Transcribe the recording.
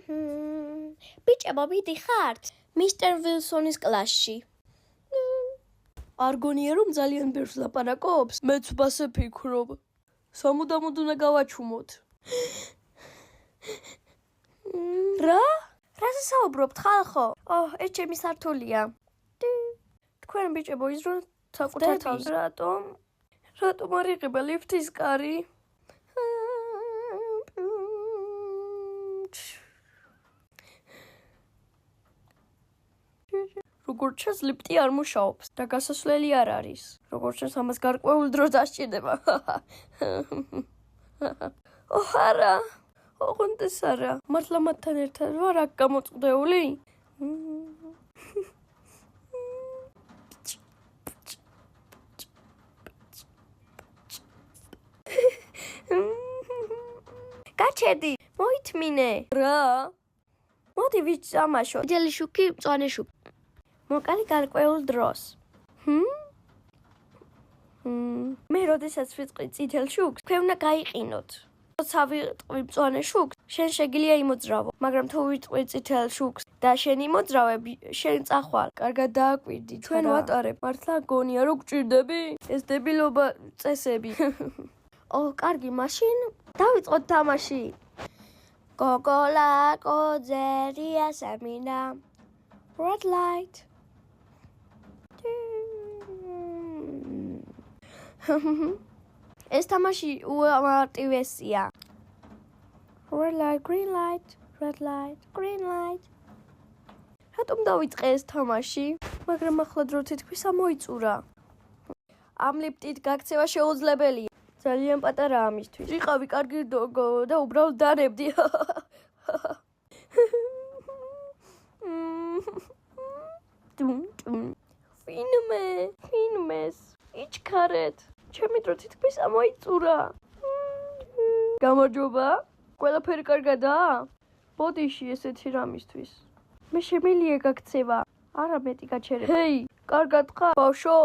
ბიჭებო, მიდიხართ მისტერ ვილსონის კლასში. არ გონია რომ ძალიან ბევრს ლაპარაკობს? მეც ბასე ფიქრობ. სამუდამოდ უნდა გავაჩუმოთ. რა? რაზე საუბრობთ ხალხო? ეს ჩემი სართულია. თქვენ ბიჭებო იზრუნ საკუთარ თავს. რატომ არ იღება ლიფტის კარი? როგორც ჩანს ლიფტი არ მუშაობს და გასასვლელი არ არის. როგორც ჩანს ამას გარკვეული დრო დასჭირდება. არა. ოღონდეს არა. მართლა მათთან ერთად ვარ აქ გამოწყდეული? გაჩერდი, მოითმინე. რა? მოდი ვიცამაშო. ძელი შუქი, მწვანე შუქი. მოკალი გარკვეულ დროს. მე როდესაც ვიტყვი წითელ შუქს, თქვენ უნდა გაიყინოთ. როცა ვიტყვი მწვანე შუქს, შენ შეგიძლია იმოძრავო, მაგრამ თუ ვიტყვი წითელ შუქს და შენ იმოძრავებ, შენ წახვალ. კარგად დააკვირდი, ჩვენ ვატარებ. მართლა გონია რომ გჭირდები? ეს დებილობა წესები. კარგი, მაშინ დავიწყოთ თამაში. გოგოლა კოძერია სამინა. Red light. ეს თამაში უამარტივესია. Red light, green light, red light, green light. რატომ დავიწყე ეს თამაში? მაგრამ ახლა დრო თითქმის ამოიწურა. ამ ლიფტით გაქცევა შეუძლებელია. ძალიან პატარა ამისთვის. ვიყავი კარგი და უბრალოდ დანებდი. ვინმეს იჩქარეთ. ჩემი დრო თითქმის ამოიწურა. გამარჯობა. ყველაფერი კარგადაა? ბოდიში ესეთი რამისთვის. მე შემიძლია გაქცევა. არა მეტი გაჩერება. ჰეი, კარგად ხარ? ბავშვო?